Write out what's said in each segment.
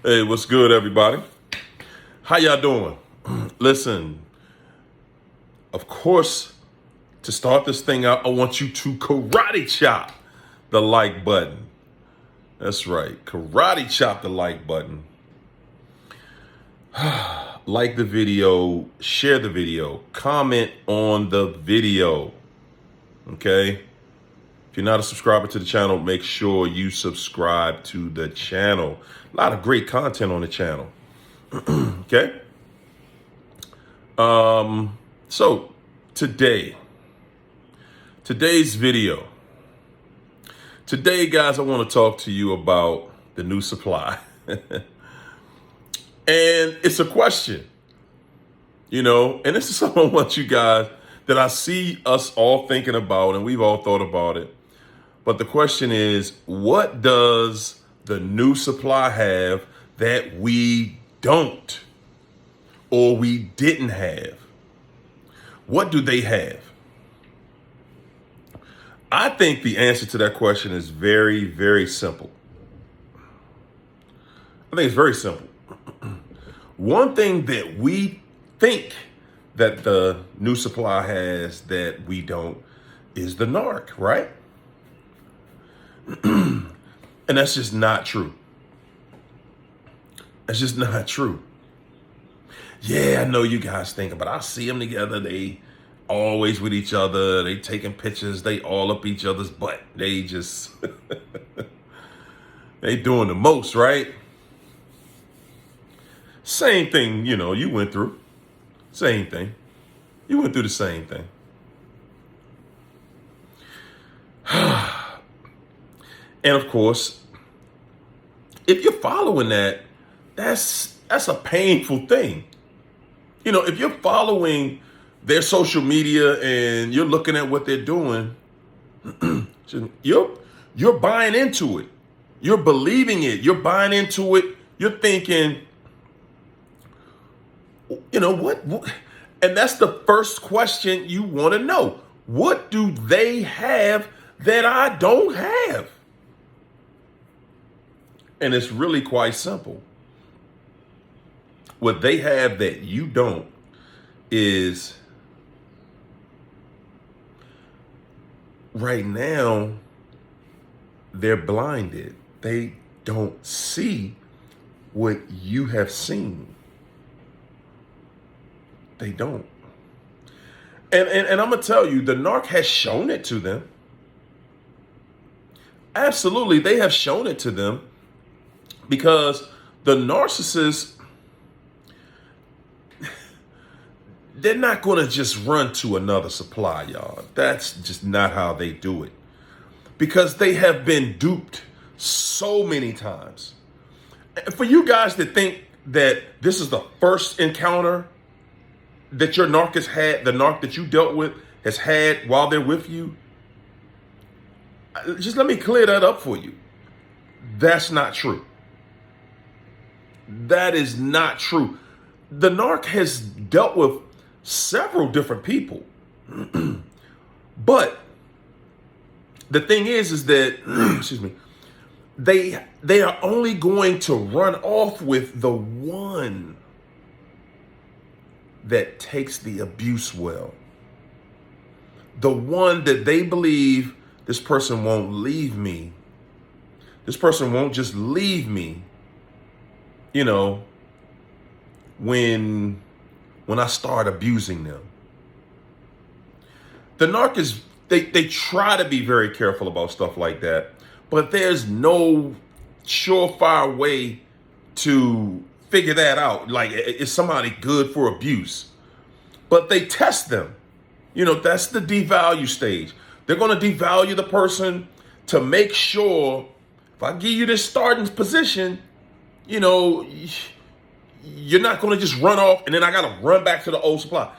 Hey, what's good, everybody? How y'all doing? Listen, of course, to start this thing out, I want you to karate chop the like button. That's right, karate chop the like button. Like the video, share the video, comment on the video. Okay? If you're not a subscriber to the channel, make sure you subscribe to the channel. A lot of great content on the channel. Okay? So today's video. Today, guys, I want to talk to you about the new supply. And it's a question, and this is something I want you guys that I see us all thinking about, and we've all thought about it. But the question is, what does the new supply have that we don't or we didn't have? What do they have? I think the answer to that question is very, very simple. I think it's very simple. One thing that we think that the new supply has that we don't is the narc, right? And that's just not true. That's just not true. Yeah, I know you guys think, but I see them together. They always with each other. They taking pictures. They all up each other's butt. They just, they doing the most, right? Same thing, you went through. Same thing. You went through the same thing. And of course, if you're following that, that's a painful thing. If you're following their social media and you're looking at what they're doing, you're buying into it. You're believing it. You're buying into it. You're thinking, what? And that's the first question you want to know. What do they have that I don't have? And it's really quite simple. What they have that you don't is right now they're blinded. They don't see what you have seen. They don't. And I'm going to tell you, the narc has shown it to them. Absolutely, they have shown it to them because the narcissist, they're not going to just run to another supply, y'all. That's just not how they do it. Because they have been duped so many times. For you guys that think that this is the first encounter that your narc has had, the narc that you dealt with has had while they're with you, just let me clear that up for you. That's not true. That is not true. The narc has dealt with several different people. But the thing is that, excuse me, they are only going to run off with the one that takes the abuse well. The one that they believe, this person won't leave me. This person won't just leave me, when I start abusing them. The narc is, they try to be very careful about stuff like that, but there's no surefire way to figure that out. Like, is somebody good for abuse? But they test them. That's the devalue stage. They're going to devalue the person to make sure if I give you this starting position, you're not going to just run off and then I got to run back to the old supply.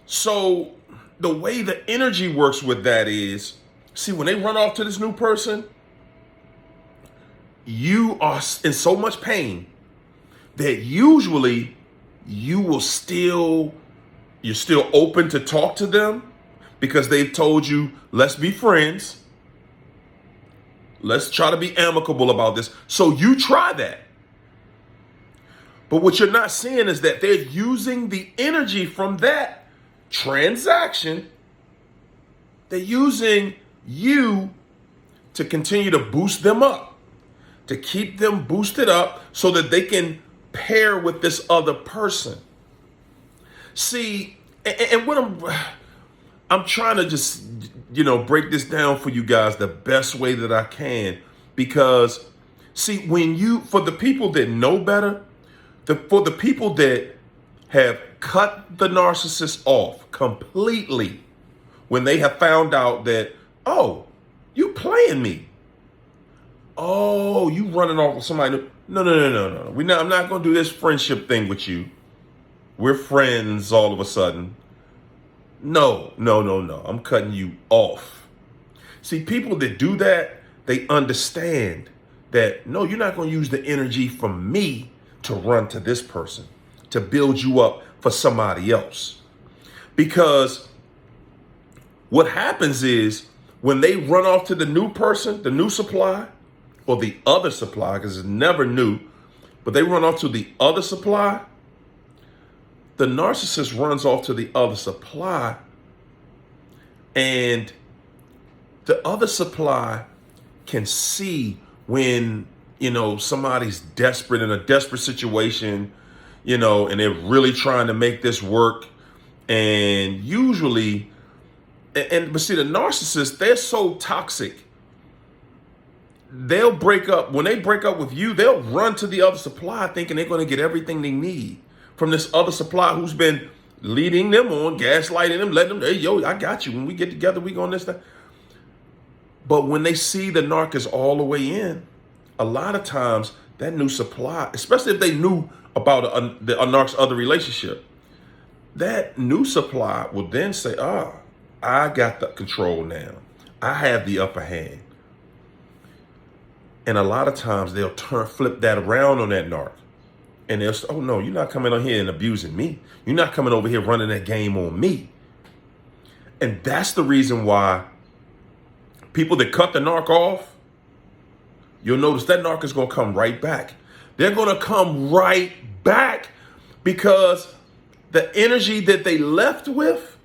So the way the energy works with that is, see, when they run off to this new person, you are in so much pain that usually you're still open to talk to them because they've told you, let's be friends. Let's try to be amicable about this. So you try that. But what you're not seeing is that they're using the energy from that transaction. They're using you to continue to boost them up, to keep them boosted up so that they can pair with this other person. See, and what I'm trying to just, break this down for you guys the best way that I can, because see, for the people that know better, for the people that have cut the narcissist off completely, when they have found out that, oh, you playing me. Oh, you running off with somebody. No. I'm not going to do this friendship thing with you. We're friends all of a sudden. No. I'm cutting you off. See, people that do that, they understand that, no, you're not going to use the energy from me to run to this person, to build you up for somebody else. Because what happens is when they run off to the new person, the new supply, or the other supply, because it's never new, but they run off to the other supply, the narcissist runs off to the other supply, and the other supply can see when, somebody's desperate, in a desperate situation, and they're really trying to make this work. And usually, but see, the narcissists, they're so toxic. They'll break up. When they break up with you, they'll run to the other supply thinking they're going to get everything they need from this other supply who's been leading them on, gaslighting them, letting them, hey, yo, I got you. When we get together, we going this, that. But when they see the narc is all the way in, a lot of times that new supply, especially if they knew about a narc's other relationship, that new supply will then say, I got the control now. I have the upper hand. And a lot of times they'll flip that around on that narc. And they'll say, oh no, you're not coming on here and abusing me. You're not coming over here running that game on me. And that's the reason why people that cut the narc off, you'll notice that narc is going to come right back. They're going to come right back because the energy that they left with,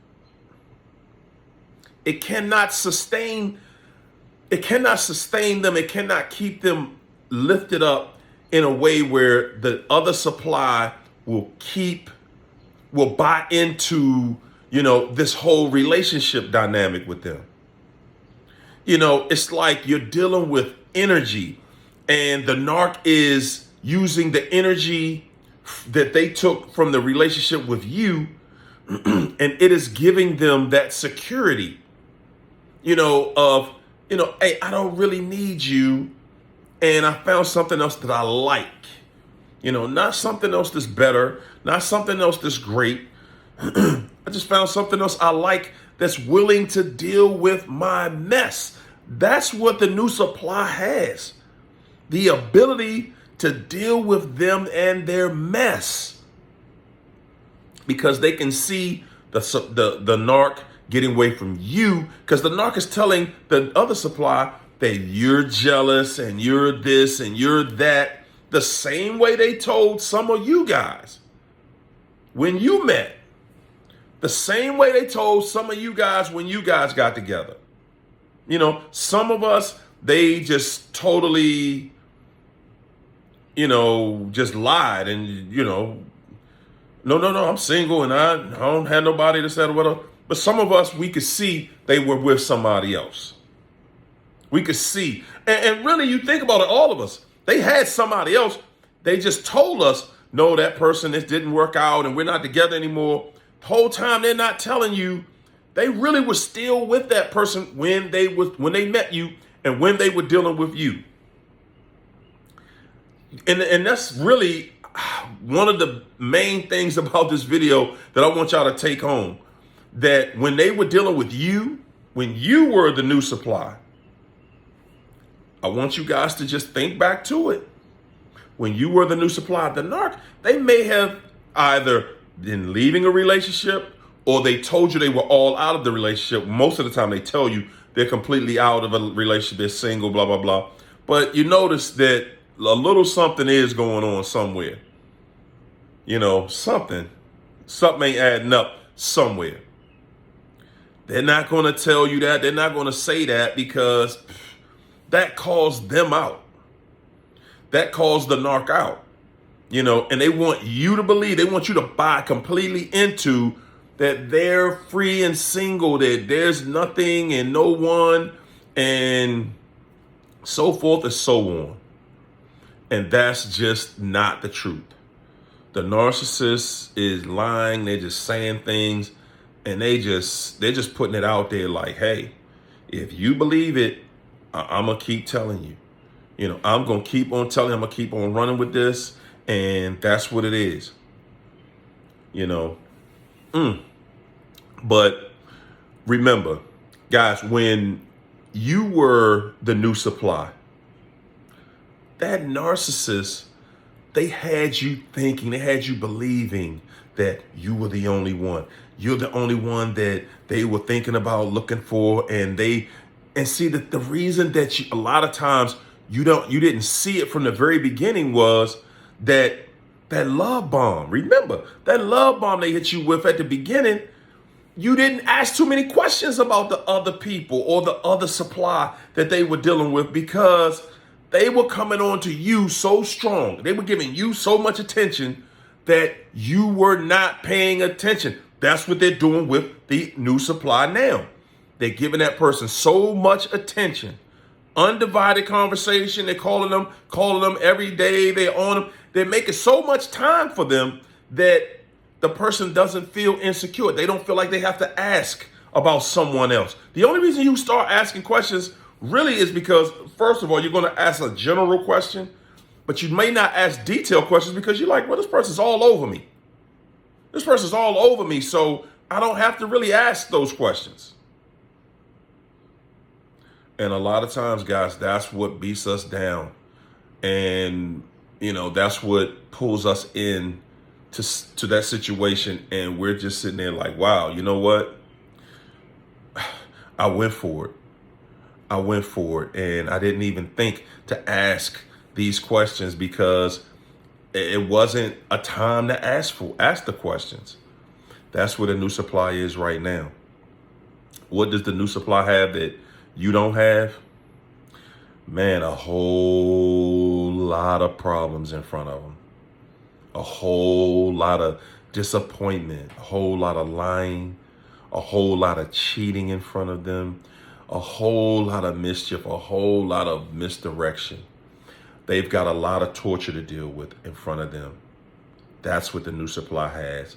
it cannot sustain them. It cannot keep them lifted up in a way where the other supply will buy into, this whole relationship dynamic with them. It's like you're dealing with energy, and the narc is using the energy that they took from the relationship with you, and it is giving them that security, hey, I don't really need you, and I found something else that I like, not something else that's better, not something else that's great. I just found something else I like that's willing to deal with my mess. That's what the new supply has. The ability to deal with them and their mess. Because they can see the narc getting away from you, because the narc is telling the other supply that you're jealous and you're this and you're that, the same way they told some of you guys when you met. The same way they told some of you guys when you guys got together. Some of us, they just totally, just lied and, no, I'm single and I don't have nobody to settle with. But some of us, we could see they were with somebody else. We could see. And really, you think about it, all of us, they had somebody else. They just told us, no, that person, this didn't work out and we're not together anymore. The whole time they're not telling you they really were still with that person when they met you and when they were dealing with you. And that's really one of the main things about this video that I want y'all to take home. That when they were dealing with you, when you were the new supply, I want you guys to just think back to it. When you were the new supply, the narc, they may have either been leaving a relationship or they told you they were all out of the relationship. Most of the time they tell you they're completely out of a relationship, they're single, blah, blah, blah. But you notice that a little something is going on somewhere. something ain't adding up somewhere. They're not going to tell you that. They're not going to say that because that calls them out. That calls the narc out, and they want you to believe, they want you to buy completely into that they're free and single, that there's nothing and no one, and so forth and so on. And that's just not the truth. The narcissist is lying. They're just saying things, and they're just putting it out there like, hey, if you believe it, I'm going to keep telling you. I'm going to keep on telling you. I'm going to keep on running with this, and that's what it is. But remember, guys, when you were the new supply, that narcissist, they had you thinking, they had you believing that you were the only one. You're the only one that they were thinking about, looking for, and see that the reason that a lot of times you didn't see it from the very beginning was that love bomb. Remember, that love bomb they hit you with at the beginning, you didn't ask too many questions about the other people or the other supply that they were dealing with, because they were coming on to you so strong. They were giving you so much attention that you were not paying attention. That's what they're doing with the new supply now. They're giving that person so much attention. Undivided conversation. They're calling them every day. They're on them. They're making so much time for them that the person doesn't feel insecure. They don't feel like they have to ask about someone else. The only reason you start asking questions really is because, first of all, you're going to ask a general question, but you may not ask detailed questions because you're like, well, this person's all over me. This person's all over me, so I don't have to really ask those questions. And a lot of times, guys, that's what beats us down. And, that's what pulls us in to that situation. And we're just sitting there like, wow, you know what? I went for it. And I didn't even think to ask these questions because it wasn't a time to ask the questions. That's what a new supply is right now. What does the new supply have that you don't have? Man, a whole lot of problems in front of them. A whole lot of disappointment, a whole lot of lying, a whole lot of cheating in front of them, a whole lot of mischief, a whole lot of misdirection. They've got a lot of torture to deal with in front of them. That's what the new supply has,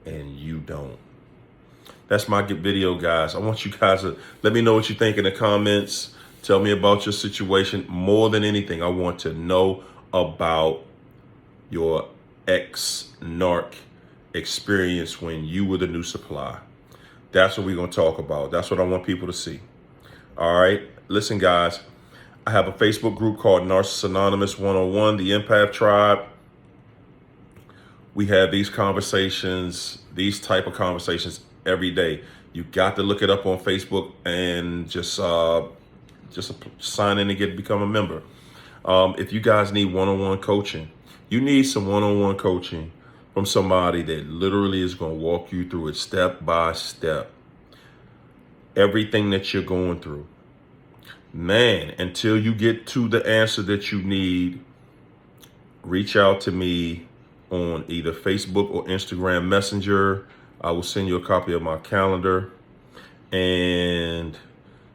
and you don't. That's my video, guys. I want you guys to let me know what you think in the comments. Tell me about your situation. More than anything, I want to know about your ex-narc experience when you were the new supply. That's what we're going to talk about. That's what I want people to see. All right. Listen, guys, I have a Facebook group called Narcissist Anonymous 101, the Empath Tribe. We have these conversations, these type of conversations every day. You got to look it up on Facebook and just sign in and become a member. If you guys need one-on-one coaching, you need some one-on-one coaching from somebody that literally is going to walk you through it step by step. Everything that you're going through. Man, until you get to the answer that you need, reach out to me on either Facebook or Instagram Messenger. I will send you a copy of my calendar and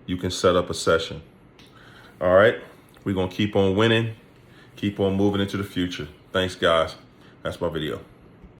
you can set up a session. All right. We're going to keep on winning, keep on moving into the future. Thanks, guys. That's my video.